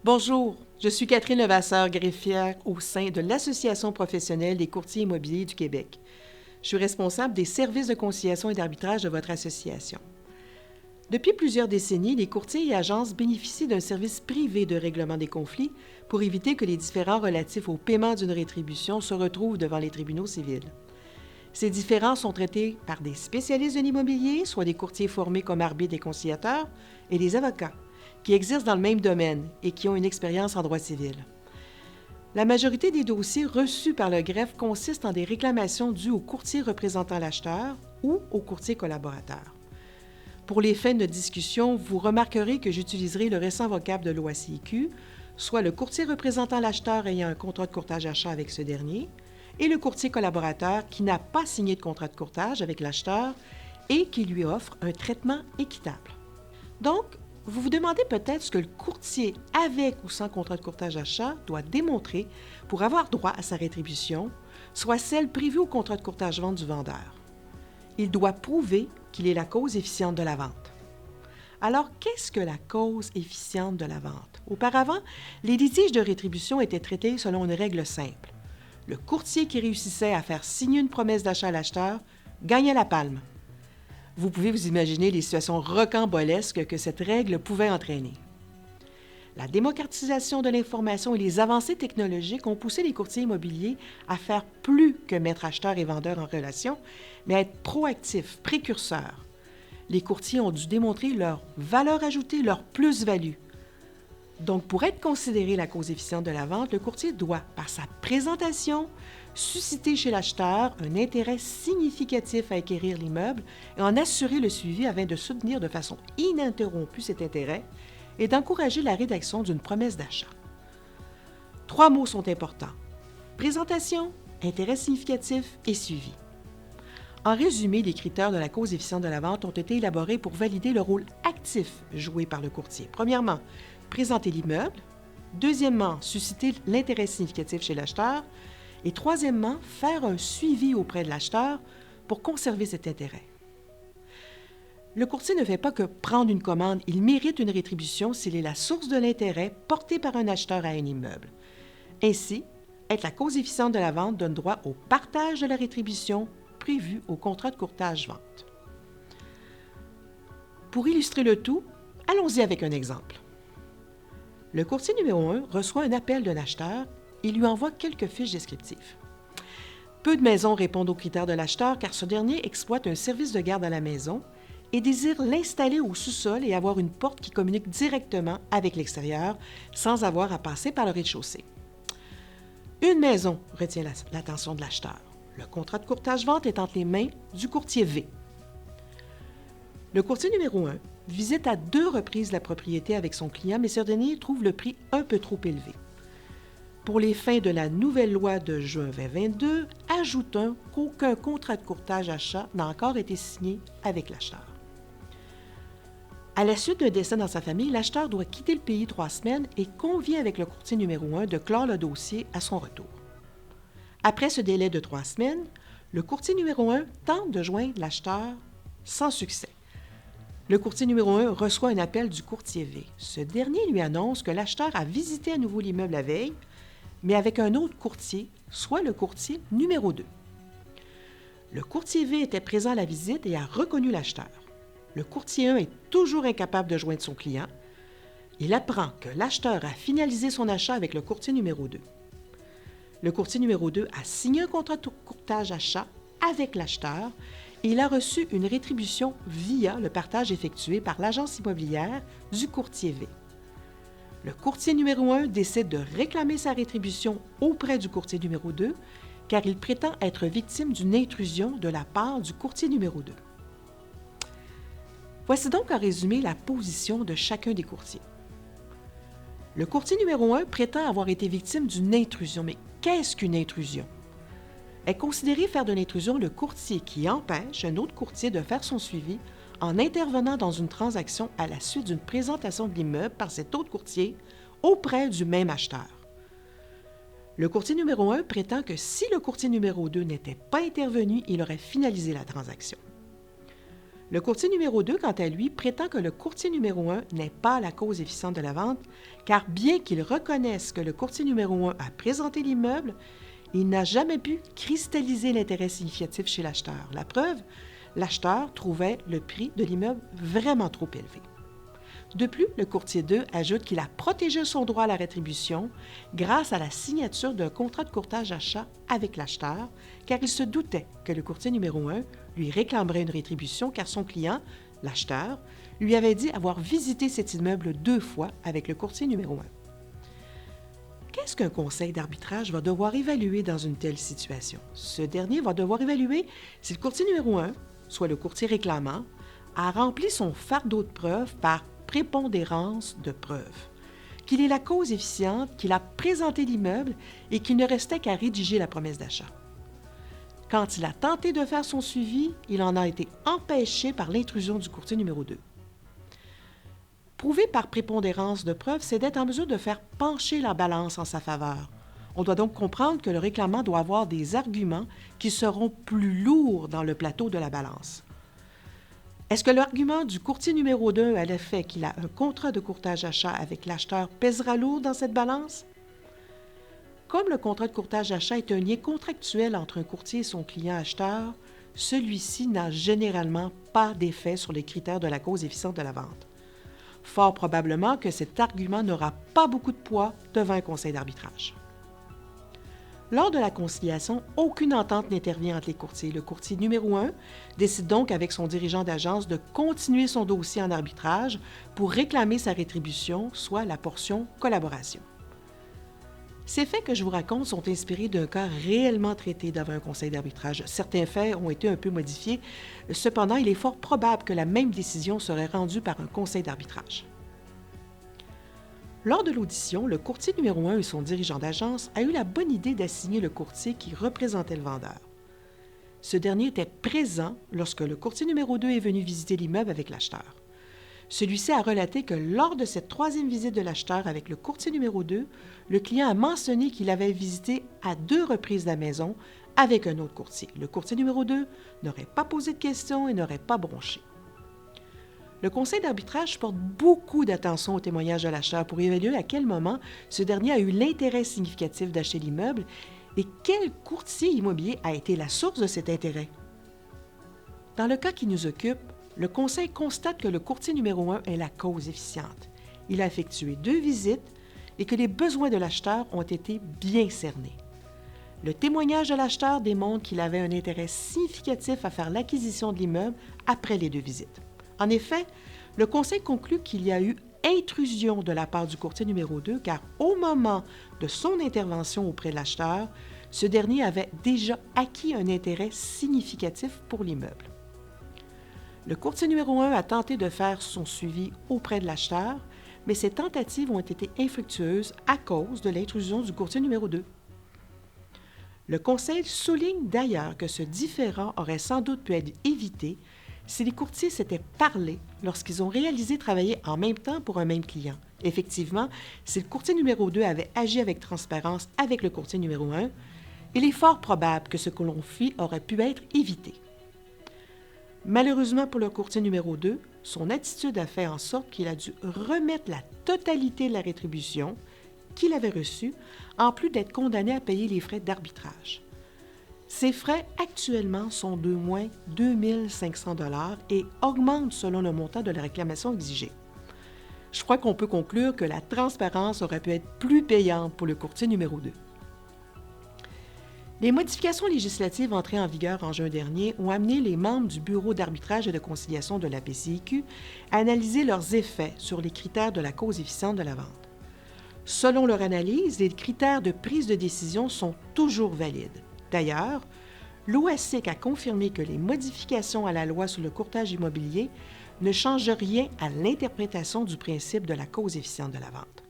Bonjour, je suis Catherine Levasseur-Greffière au sein de l'Association professionnelle des courtiers immobiliers du Québec. Je suis responsable des services de conciliation et d'arbitrage de votre association. Depuis plusieurs décennies, les courtiers et agences bénéficient d'un service privé de règlement des conflits pour éviter que les différends relatifs au paiement d'une rétribution se retrouvent devant les tribunaux civils. Ces différends sont traités par des spécialistes de l'immobilier, soit des courtiers formés comme arbitres et conciliateurs, et des avocats, qui exercent dans le même domaine et qui ont une expérience en droit civil. La majorité des dossiers reçus par le greffe consistent en des réclamations dues au courtier représentant l'acheteur ou au courtier collaborateur. Pour les fins de discussion, vous remarquerez que j'utiliserai le récent vocable de l'OACIQ, soit le courtier représentant l'acheteur ayant un contrat de courtage achat avec ce dernier, et le courtier collaborateur qui n'a pas signé de contrat de courtage avec l'acheteur et qui lui offre un traitement équitable. Donc, vous vous demandez peut-être ce que le courtier avec ou sans contrat de courtage achat doit démontrer pour avoir droit à sa rétribution, soit celle prévue au contrat de courtage vente du vendeur. Il doit prouver qu'il est la cause efficiente de la vente. Alors, qu'est-ce que la cause efficiente de la vente? Auparavant, les litiges de rétribution étaient traités selon une règle simple. Le courtier qui réussissait à faire signer une promesse d'achat à l'acheteur gagnait la palme. Vous pouvez vous imaginer les situations rocambolesques que cette règle pouvait entraîner. La démocratisation de l'information et les avancées technologiques ont poussé les courtiers immobiliers à faire plus que mettre acheteurs et vendeurs en relation, mais à être proactifs, précurseurs. Les courtiers ont dû démontrer leur valeur ajoutée, leur plus-value. Donc, pour être considéré la cause efficiente de la vente, le courtier doit, par sa présentation, susciter chez l'acheteur un intérêt significatif à acquérir l'immeuble et en assurer le suivi afin de soutenir de façon ininterrompue cet intérêt et d'encourager la rédaction d'une promesse d'achat. 3 mots sont importants: présentation, intérêt significatif et suivi. En résumé, les critères de la cause efficiente de la vente ont été élaborés pour valider le rôle actif joué par le courtier. Premièrement, présenter l'immeuble. Deuxièmement, susciter l'intérêt significatif chez l'acheteur. Et troisièmement, faire un suivi auprès de l'acheteur pour conserver cet intérêt. Le courtier ne fait pas que prendre une commande, il mérite une rétribution s'il est la source de l'intérêt porté par un acheteur à un immeuble. Ainsi, être la cause efficiente de la vente donne droit au partage de la rétribution prévu au contrat de courtage-vente. Pour illustrer le tout, allons-y avec un exemple. Le courtier numéro 1 reçoit un appel d'un acheteur et lui envoie quelques fiches descriptives. Peu de maisons répondent aux critères de l'acheteur car ce dernier exploite un service de garde à la maison et désire l'installer au sous-sol et avoir une porte qui communique directement avec l'extérieur sans avoir à passer par le rez-de-chaussée. Une maison retient l'attention de l'acheteur. Le contrat de courtage-vente est entre les mains du courtier V. Le courtier numéro 1 visite à 2 reprises la propriété avec son client, mais ce dernier trouve le prix un peu trop élevé. Pour les fins de la nouvelle loi de juin 2022, ajoutons qu'aucun contrat de courtage-achat n'a encore été signé avec l'acheteur. À la suite d'un décès dans sa famille, l'acheteur doit quitter le pays 3 semaines et convient avec le courtier numéro 1 de clore le dossier à son retour. Après ce délai de 3 semaines, le courtier numéro 1 tente de joindre l'acheteur sans succès. Le courtier numéro 1 reçoit un appel du courtier V. Ce dernier lui annonce que l'acheteur a visité à nouveau l'immeuble la veille, mais avec un autre courtier, soit le courtier numéro 2. Le courtier V était présent à la visite et a reconnu l'acheteur. Le courtier 1 est toujours incapable de joindre son client. Il apprend que l'acheteur a finalisé son achat avec le courtier numéro 2. Le courtier numéro 2 a signé un contrat de courtage-achat avec l'acheteur et il a reçu une rétribution via le partage effectué par l'agence immobilière du courtier V. Le courtier numéro 1 décide de réclamer sa rétribution auprès du courtier numéro 2 car il prétend être victime d'une intrusion de la part du courtier numéro 2. Voici donc en résumé la position de chacun des courtiers. Le courtier numéro 1 prétend avoir été victime d'une intrusion. Mais qu'est-ce qu'une intrusion? Est considéré faire de l'intrusion le courtier qui empêche un autre courtier de faire son suivi en intervenant dans une transaction à la suite d'une présentation de l'immeuble par cet autre courtier auprès du même acheteur. Le courtier numéro 1 prétend que si le courtier numéro 2 n'était pas intervenu, il aurait finalisé la transaction. Le courtier numéro 2, quant à lui, prétend que le courtier numéro 1 n'est pas la cause efficiente de la vente, car bien qu'il reconnaisse que le courtier numéro 1 a présenté l'immeuble, il n'a jamais pu cristalliser l'intérêt significatif chez l'acheteur. La preuve, l'acheteur trouvait le prix de l'immeuble vraiment trop élevé. De plus, le courtier 2 ajoute qu'il a protégé son droit à la rétribution grâce à la signature d'un contrat de courtage-achat avec l'acheteur, car il se doutait que le courtier numéro 1 lui réclamerait une rétribution car son client, l'acheteur, lui avait dit avoir visité cet immeuble 2 fois avec le courtier numéro 1. Qu'est-ce qu'un conseil d'arbitrage va devoir évaluer dans une telle situation? Ce dernier va devoir évaluer si le courtier numéro 1, soit le courtier réclamant, a rempli son fardeau de preuves par prépondérance de preuves, qu'il est la cause efficiente, qu'il a présenté l'immeuble et qu'il ne restait qu'à rédiger la promesse d'achat. Quand il a tenté de faire son suivi, il en a été empêché par l'intrusion du courtier numéro 2. Prouver par prépondérance de preuves, c'est d'être en mesure de faire pencher la balance en sa faveur. On doit donc comprendre que le réclamant doit avoir des arguments qui seront plus lourds dans le plateau de la balance. Est-ce que l'argument du courtier numéro 2 à l'effet qu'il a un contrat de courtage-achat avec l'acheteur pèsera lourd dans cette balance? Comme le contrat de courtage-achat est un lien contractuel entre un courtier et son client acheteur, celui-ci n'a généralement pas d'effet sur les critères de la cause efficiente de la vente. Fort probablement que cet argument n'aura pas beaucoup de poids devant un conseil d'arbitrage. Lors de la conciliation, aucune entente n'intervient entre les courtiers. Le courtier numéro 1 décide donc avec son dirigeant d'agence de continuer son dossier en arbitrage pour réclamer sa rétribution, soit la portion collaboration. Ces faits que je vous raconte sont inspirés d'un cas réellement traité devant un conseil d'arbitrage. Certains faits ont été un peu modifiés. Cependant, il est fort probable que la même décision serait rendue par un conseil d'arbitrage. Lors de l'audition, le courtier numéro 1 et son dirigeant d'agence a eu la bonne idée d'assigner le courtier qui représentait le vendeur. Ce dernier était présent lorsque le courtier numéro 2 est venu visiter l'immeuble avec l'acheteur. Celui-ci a relaté que lors de cette troisième visite de l'acheteur avec le courtier numéro 2, le client a mentionné qu'il avait visité à 2 reprises la maison avec un autre courtier. Le courtier numéro 2 n'aurait pas posé de questions et n'aurait pas bronché. Le conseil d'arbitrage porte beaucoup d'attention au témoignage de l'acheteur pour évaluer à quel moment ce dernier a eu l'intérêt significatif d'acheter l'immeuble et quel courtier immobilier a été la source de cet intérêt. Dans le cas qui nous occupe, le conseil constate que le courtier numéro 1 est la cause efficiente. Il a effectué 2 visites et que les besoins de l'acheteur ont été bien cernés. Le témoignage de l'acheteur démontre qu'il avait un intérêt significatif à faire l'acquisition de l'immeuble après les 2 visites. En effet, le conseil conclut qu'il y a eu intrusion de la part du courtier numéro 2 car au moment de son intervention auprès de l'acheteur, ce dernier avait déjà acquis un intérêt significatif pour l'immeuble. Le courtier numéro 1 a tenté de faire son suivi auprès de l'acheteur, mais ces tentatives ont été infructueuses à cause de l'intrusion du courtier numéro 2. Le conseil souligne d'ailleurs que ce différend aurait sans doute pu être évité si les courtiers s'étaient parlé lorsqu'ils ont réalisé travailler en même temps pour un même client. Effectivement, si le courtier numéro 2 avait agi avec transparence avec le courtier numéro 1, il est fort probable que ce que l'on fit aurait pu être évité. Malheureusement pour le courtier numéro 2, son attitude a fait en sorte qu'il a dû remettre la totalité de la rétribution qu'il avait reçue, en plus d'être condamné à payer les frais d'arbitrage. Ces frais actuellement sont d'au moins 2 500 $ et augmentent selon le montant de la réclamation exigée. Je crois qu'on peut conclure que la transparence aurait pu être plus payante pour le courtier numéro 2. Les modifications législatives entrées en vigueur en juin dernier ont amené les membres du Bureau d'arbitrage et de conciliation de la PCIQ à analyser leurs effets sur les critères de la cause efficiente de la vente. Selon leur analyse, les critères de prise de décision sont toujours valides. D'ailleurs, l'OASIC a confirmé que les modifications à la loi sur le courtage immobilier ne changent rien à l'interprétation du principe de la cause efficiente de la vente.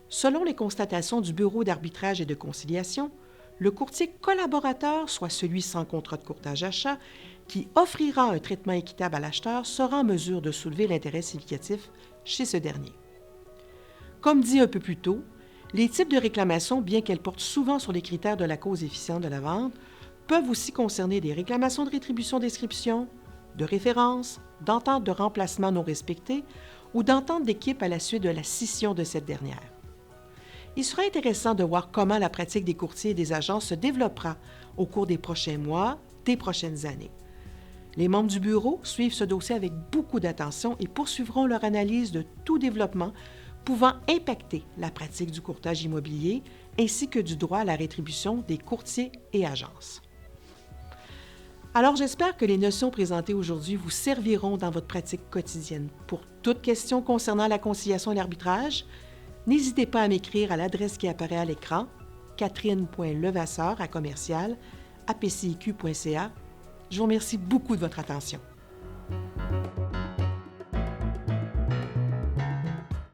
Selon les constatations du Bureau d'arbitrage et de conciliation, le courtier collaborateur, soit celui sans contrat de courtage-achat, qui offrira un traitement équitable à l'acheteur, sera en mesure de soulever l'intérêt significatif chez ce dernier. Comme dit un peu plus tôt, les types de réclamations, bien qu'elles portent souvent sur les critères de la cause efficiente de la vente, peuvent aussi concerner des réclamations de rétribution d'inscription, de référence, d'entente de remplacement non respectée ou d'entente d'équipe à la suite de la scission de cette dernière. Il sera intéressant de voir comment la pratique des courtiers et des agents se développera au cours des prochains mois, des prochaines années. Les membres du bureau suivent ce dossier avec beaucoup d'attention et poursuivront leur analyse de tout développement pouvant impacter la pratique du courtage immobilier ainsi que du droit à la rétribution des courtiers et agences. Alors, j'espère que les notions présentées aujourd'hui vous serviront dans votre pratique quotidienne. Pour toute question concernant la conciliation et l'arbitrage, n'hésitez pas à m'écrire à l'adresse qui apparaît à l'écran, catherine.levasseur@apciq.ca. Je vous remercie beaucoup de votre attention.